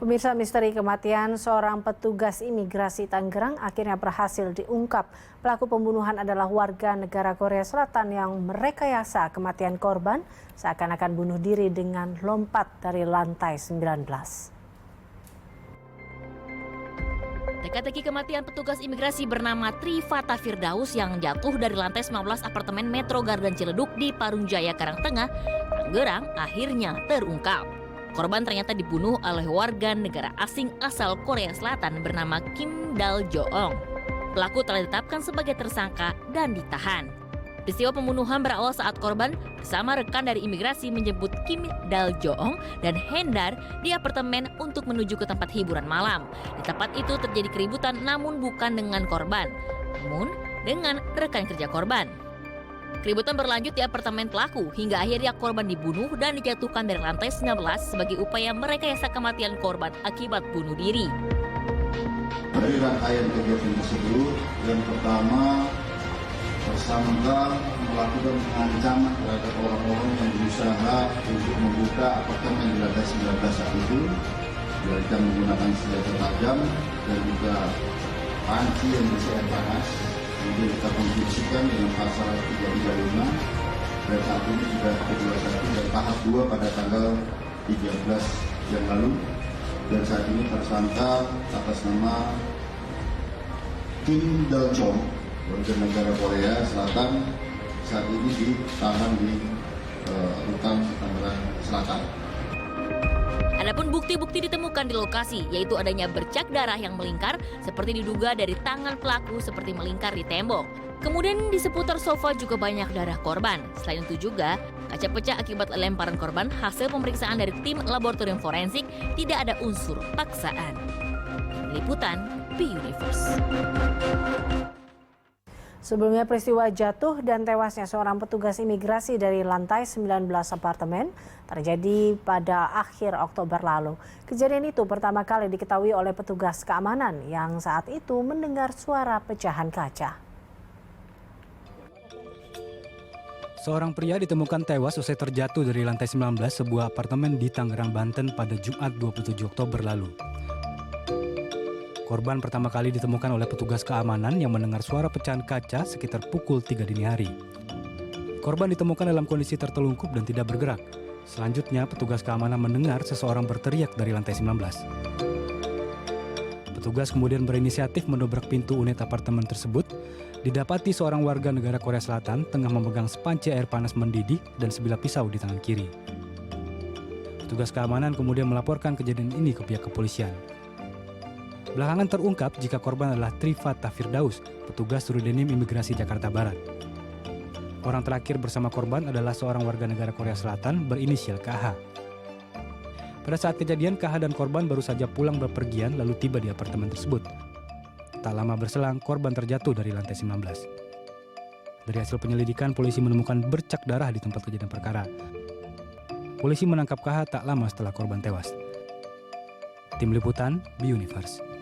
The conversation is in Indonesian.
Pemirsa, misteri kematian seorang petugas imigrasi Tangerang akhirnya berhasil diungkap. Pelaku pembunuhan adalah warga negara Korea Selatan yang merekayasa kematian korban seakan-akan bunuh diri dengan lompat dari lantai 19. Teka-teki kematian petugas imigrasi bernama Trifata Firdaus yang jatuh dari lantai 19 apartemen Metro Garden Ciledug di Parung Jaya, Karangtengah, Tangerang akhirnya terungkap. Korban ternyata dibunuh oleh warga negara asing asal Korea Selatan bernama Kim Dal Joong. Pelaku telah ditetapkan sebagai tersangka dan ditahan. Peristiwa pembunuhan berawal saat korban bersama rekan dari imigrasi menjemput Kim Dal Joong dan Hendar di apartemen untuk menuju ke tempat hiburan malam. Di tempat itu terjadi keributan namun bukan dengan korban, namun dengan rekan kerja korban. Keributan berlanjut di apartemen pelaku hingga akhirnya korban dibunuh dan dijatuhkan dari lantai 19 sebagai upaya merekayasa kematian korban akibat bunuh diri. Dari rangkaian kegiatan tersebut, yang pertama tersangka melakukan pengancaman terhadap orang-orang yang berusaha untuk membuka apartemen di lantai 19 saat itu, mereka menggunakan senjata tajam dan juga panci yang berisi air panas. Kemudian kita konstruksikan dengan pasal 335 dan saat ini sudah ke-21 dan tahap 2 pada tanggal 13 yang lalu, dan saat ini tersangka atas nama Kim Dal Joong, warga negara Korea Selatan, saat ini ditahan di rutan Tangerang Selatan. Adapun bukti-bukti ditemukan di lokasi, yaitu adanya bercak darah yang melingkar seperti diduga dari tangan pelaku seperti melingkar di tembok. Kemudian di seputar sofa juga banyak darah korban. Selain itu juga kaca pecah akibat lemparan korban. Hasil pemeriksaan dari tim laboratorium forensik tidak ada unsur paksaan. Liputan B-Universe. Sebelumnya peristiwa jatuh dan tewasnya seorang petugas imigrasi dari lantai 19 apartemen terjadi pada akhir Oktober lalu. Kejadian itu pertama kali diketahui oleh petugas keamanan yang saat itu mendengar suara pecahan kaca. Seorang pria ditemukan tewas usai terjatuh dari lantai 19 sebuah apartemen di Tangerang, Banten pada Jumat 27 Oktober lalu. Korban pertama kali ditemukan oleh petugas keamanan yang mendengar suara pecahan kaca sekitar pukul 3 dini hari. Korban ditemukan dalam kondisi tertelungkup dan tidak bergerak. Selanjutnya, petugas keamanan mendengar seseorang berteriak dari lantai 19. Petugas kemudian berinisiatif mendobrak pintu unit apartemen tersebut. Didapati seorang warga negara Korea Selatan tengah memegang sepanci air panas mendidih dan sebilah pisau di tangan kiri. Petugas keamanan kemudian melaporkan kejadian ini ke pihak kepolisian. Belakangan terungkap jika korban adalah Trifata Firdaus, petugas Surudenim Imigrasi Jakarta Barat. Orang terakhir bersama korban adalah seorang warga negara Korea Selatan berinisial KH. Pada saat kejadian, KH dan korban baru saja pulang bepergian lalu tiba di apartemen tersebut. Tak lama berselang, korban terjatuh dari lantai 19. Dari hasil penyelidikan, polisi menemukan bercak darah di tempat kejadian perkara. Polisi menangkap KH tak lama setelah korban tewas. Tim Liputan B-Universe.